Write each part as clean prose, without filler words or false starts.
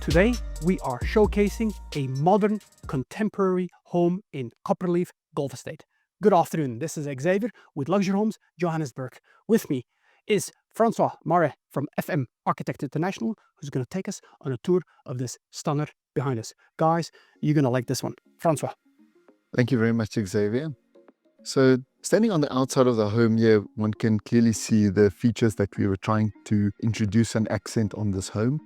Today, we are showcasing a modern, contemporary home in Copperleaf Golf Estate. Good afternoon, this is Xavier with Luxury Homes Johannesburg. With me is Francois Marais from FM Architect International, who's going to take us on a tour of this stunner behind us. Guys, you're going to like this one. Francois. Thank you very much, Xavier. So standing on the outside of the home here, one can clearly see the features that we were trying to introduce and accent on this home.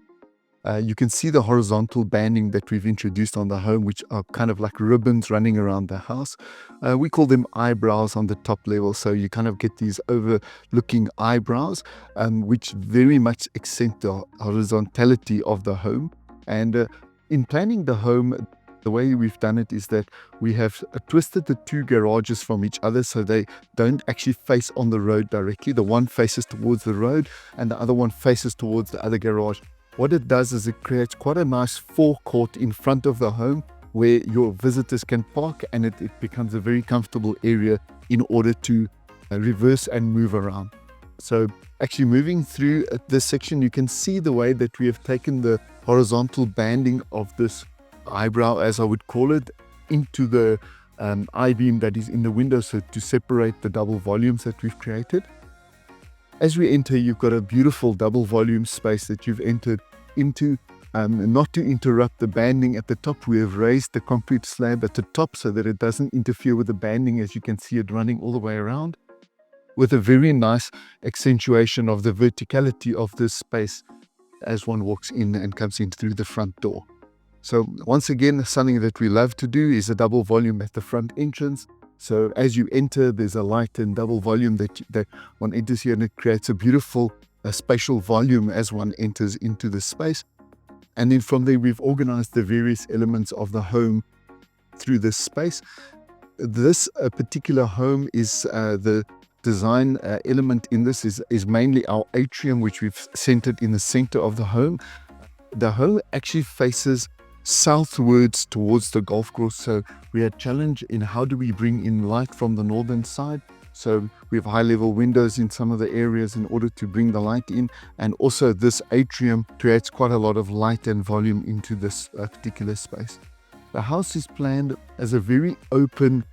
You can see the horizontal banding that we've introduced on the home, which are kind of like ribbons running around the house. We call them eyebrows on the top level. So you kind of get these overlooking eyebrows, which very much accent the horizontality of the home. And in planning the home, the way we've done it is that we have twisted the two garages from each other so they don't actually face on the road directly. The one faces towards the road and the other one faces towards the other garage. What it does is it creates quite a nice forecourt in front of the home where your visitors can park, and it becomes a very comfortable area in order to reverse and move around. So actually moving through this section, you can see the way that we have taken the horizontal banding of this eyebrow, as I would call it, into the I-beam that is in the window, so to separate the double volumes that we've created. As we enter, you've got a beautiful double volume space that you've entered into. Not to interrupt the banding at the top, we have raised the concrete slab at the top so that it doesn't interfere with the banding, as you can see it running all the way around, with a very nice accentuation of the verticality of this space as one walks in and comes in through the front door. So once again, something that we love to do is a double volume at the front entrance. So as you enter, there's a light and double volume that one enters here, and it creates a beautiful spatial volume as one enters into the space. And then from there, we've organized the various elements of the home through this space. This particular home is the design element in this is mainly our atrium, which we've centered in the center of the home. The home actually faces southwards towards the golf course, so we had challenge in how do we bring in light from the northern side. So we have high level windows in some of the areas in order to bring the light in, and also this atrium creates quite a lot of light and volume into this particular space. The house is planned as a very open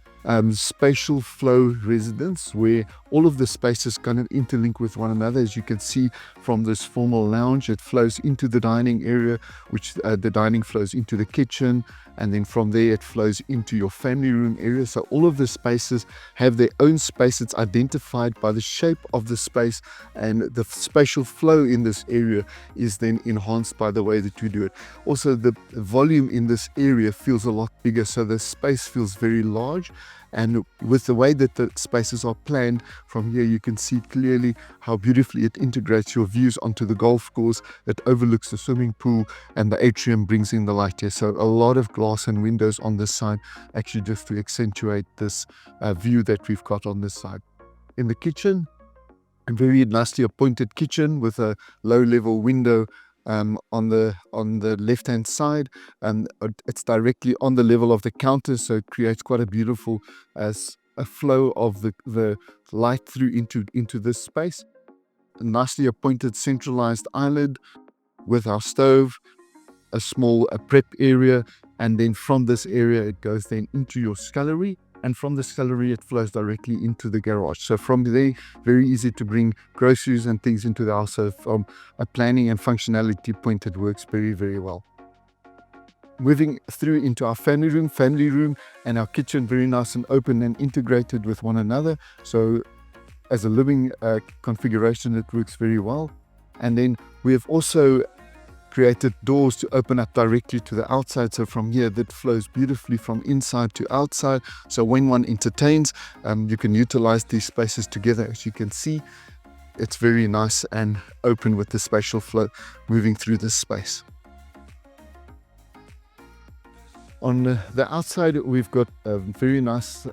spatial flow residence where all of the spaces kind of interlink with one another. As you can see from this formal lounge, it flows into the dining area, which the dining flows into the kitchen, and then from there it flows into your family room area. So all of the spaces have their own space. It's identified by the shape of the space, and the spatial flow in this area is then enhanced by the way that we do it. Also, the volume in this area feels a lot bigger, so the space feels very large. And with the way that the spaces are planned, from here you can see clearly how beautifully it integrates your views onto the golf course. It overlooks the swimming pool, and the atrium brings in the light here. So a lot of glass and windows on this side, actually just to accentuate this view that we've got on this side. In the kitchen, a very nicely appointed kitchen with a low level window on the left hand side, and it's directly on the level of the counter, so it creates quite a beautiful a flow of the light through into this space. A nicely appointed centralized island with our stove, a small prep area, and then from this area it goes then into your scullery, and from the scullery it flows directly into the garage. So from there, very easy to bring groceries and things into the house. So from a planning and functionality point, it works very, very well. Moving through into our family room and our kitchen, very nice and open and integrated with one another. So as a living configuration, it works very well. And then we have also created doors to open up directly to the outside. So from here, that flows beautifully from inside to outside. So when one entertains, you can utilize these spaces together. As you can see, it's very nice and open with the spatial flow moving through this space. On the outside, we've got a very nice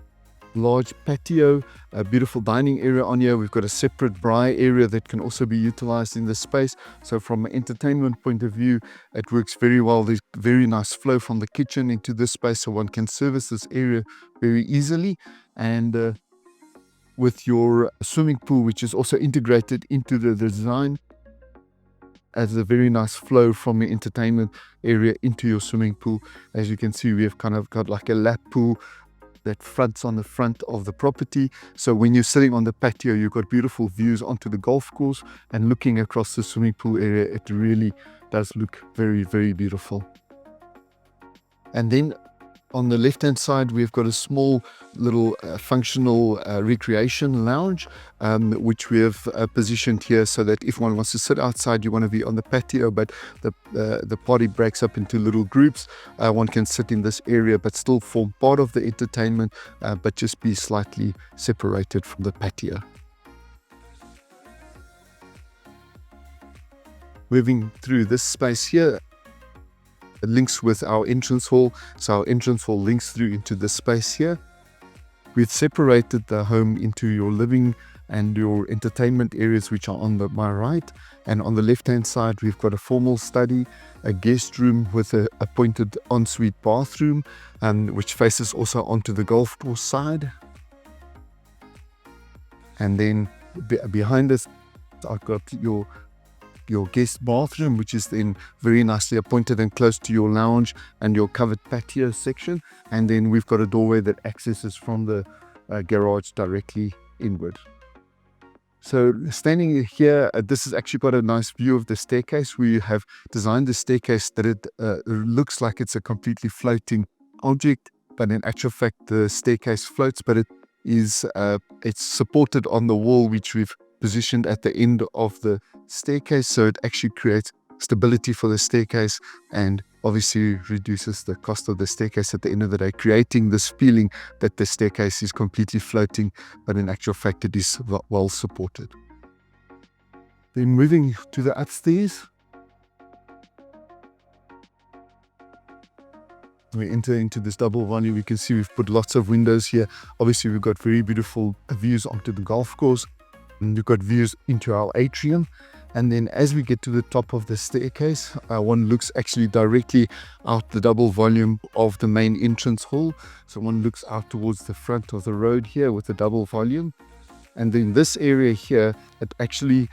large patio, a beautiful dining area on here. We've got a separate braai area that can also be utilized in this space. So from an entertainment point of view, it works very well. There's very nice flow from the kitchen into this space, so one can service this area very easily. And with your swimming pool, which is also integrated into the design, adds a very nice flow from your entertainment area into your swimming pool. As you can see, we have kind of got like a lap pool that fronts on the front of the property. So when you're sitting on the patio, you've got beautiful views onto the golf course, and looking across the swimming pool area, it really does look very, very beautiful. And then on the left-hand side, we've got a small little functional recreation lounge, which we have positioned here so that if one wants to sit outside, you want to be on the patio, but the party breaks up into little groups. One can sit in this area, but still form part of the entertainment, but just be slightly separated from the patio. Moving through this space here, it links with our entrance hall. So our entrance hall links through into this space here. We've separated the home into your living and your entertainment areas, which are on my right. And on the left-hand side, we've got a formal study, a guest room with a appointed ensuite bathroom, which faces also onto the golf course side. And then behind us, I've got your guest bathroom, which is then very nicely appointed and close to your lounge and your covered patio section. And then we've got a doorway that accesses from the garage directly inward. So standing here, this has actually got a nice view of the staircase. We have designed the staircase that it looks like it's a completely floating object, but in actual fact the staircase floats, but it's supported on the wall, which we've positioned at the end of the staircase, so it actually creates stability for the staircase and obviously reduces the cost of the staircase at the end of the day, creating this feeling that the staircase is completely floating, but in actual fact it is well supported. Then moving to the upstairs, we enter into this double volume. You can see we've put lots of windows here. Obviously we've got very beautiful views onto the golf course. You've got views into our atrium, and then as we get to the top of the staircase, one looks actually directly out the double volume of the main entrance hall. So one looks out towards the front of the road here with the double volume, and then this area here, it actually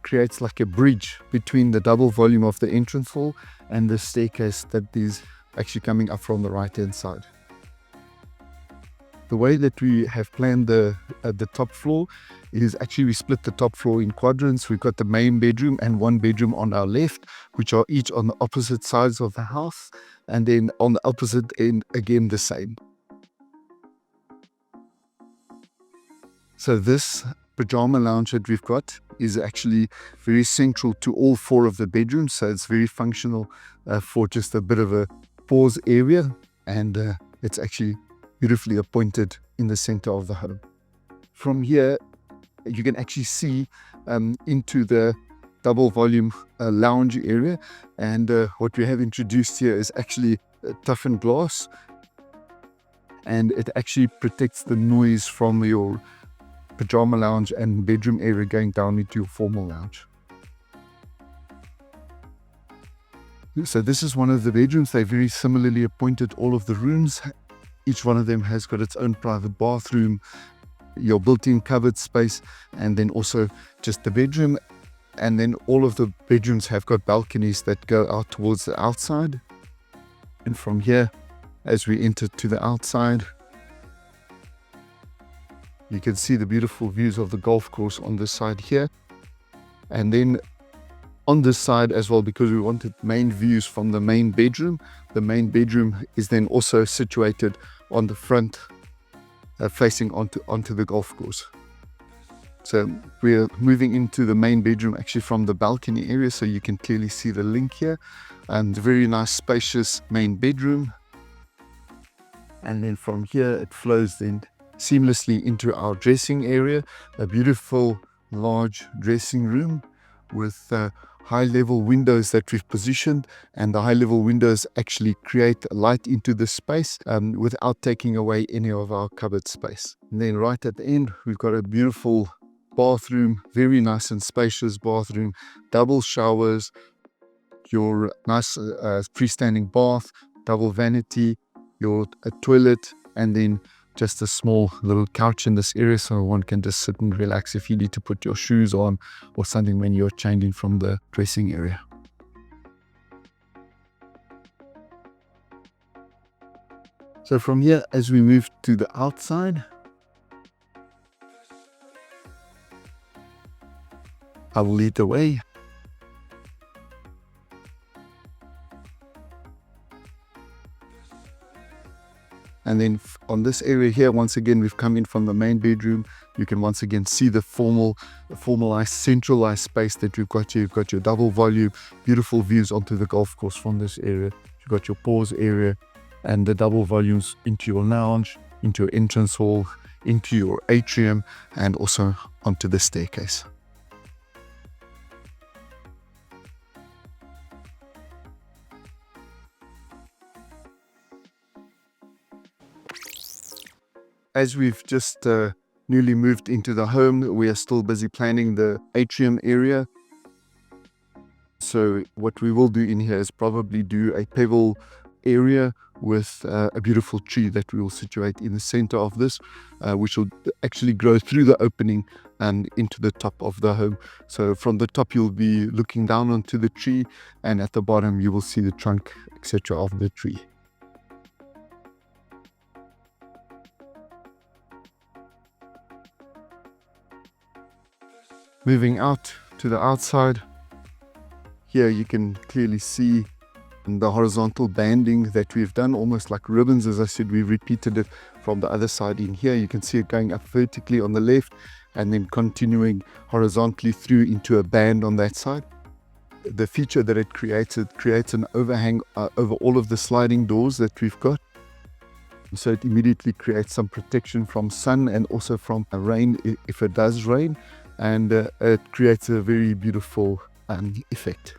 creates like a bridge between the double volume of the entrance hall and the staircase that is actually coming up from the right hand side. The way that we have planned the top floor is actually we split the top floor in quadrants. We've got the main bedroom and one bedroom on our left, which are each on the opposite sides of the house, and then on the opposite end again the same. So this pajama lounge that we've got is actually very central to all four of the bedrooms, so it's very functional for just a bit of a pause area, and it's actually beautifully appointed in the center of the home. From here, you can actually see into the double volume lounge area, and what we have introduced here is actually toughened glass, and it actually protects the noise from your pajama lounge and bedroom area going down into your formal lounge. So this is one of the bedrooms. They very similarly appointed all of the rooms. Each one of them has got its own private bathroom, your built-in covered space, and then also just the bedroom. And then all of the bedrooms have got balconies that go out towards the outside. And from here, as we enter to the outside, you can see the beautiful views of the golf course on this side here. And then on this side as well, because we wanted main views from the main bedroom, the main bedroom is then also situated on the front, facing onto the golf course. So we're moving into the main bedroom actually from the balcony area, so you can clearly see the link here. And very nice spacious main bedroom. And then from here it flows then seamlessly into our dressing area, a beautiful large dressing room with high level windows that we've positioned, and the high level windows actually create light into the space without taking away any of our cupboard space. And then right at the end, we've got a beautiful bathroom, very nice and spacious bathroom, double showers, your nice freestanding bath, double vanity, your toilet, and then just a small little couch in this area so one can just sit and relax if you need to put your shoes on or something when you're changing from the dressing area. So from here, as we move to the outside, I will lead the way. And then on this area here, once again, we've come in from the main bedroom. You can once again see the formalized, centralized space that you've got here. You've got your double volume, beautiful views onto the golf course from this area. You've got your pause area and the double volumes into your lounge, into your entrance hall, into your atrium, and also onto the staircase. As we've just newly moved into the home, we are still busy planning the atrium area. So what we will do in here is probably do a pebble area with a beautiful tree that we will situate in the center of this, which will actually grow through the opening and into the top of the home. So from the top you'll be looking down onto the tree, and at the bottom you will see the trunk, etc. of the tree. Moving out to the outside, here you can clearly see the horizontal banding that we've done, almost like ribbons. As I said, we've repeated it from the other side in here. You can see it going up vertically on the left and then continuing horizontally through into a band on that side. The feature that it creates an overhang over all of the sliding doors that we've got. So it immediately creates some protection from sun and also from rain if it does rain. And it creates a very beautiful effect.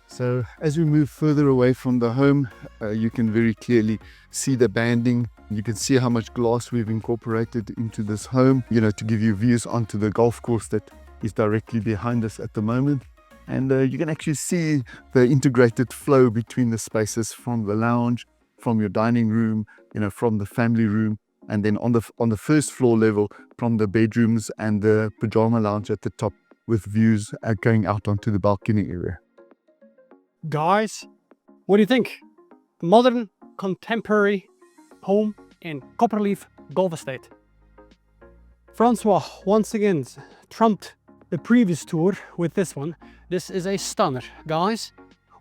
So as we move further away from the home, you can very clearly see the banding. You can see how much glass we've incorporated into this home, to give you views onto the golf course that is directly behind us at the moment. And you can actually see the integrated flow between the spaces from the lounge, from your dining room, from the family room, and then on the first floor level from the bedrooms and the pajama lounge at the top, with views going out onto the balcony area. Guys, what do you think? Modern, contemporary home in Copperleaf Golf Estate. Francois once again trumped the previous tour with this one. This is a stunner. Guys,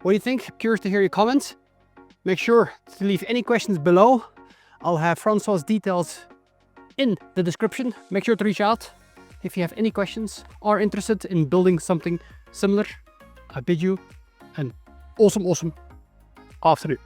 what do you think? Curious to hear your comments. Make sure to leave any questions below. I'll have Francois' details in the description. Make sure to reach out if you have any questions or interested in building something similar. I bid you an awesome afternoon.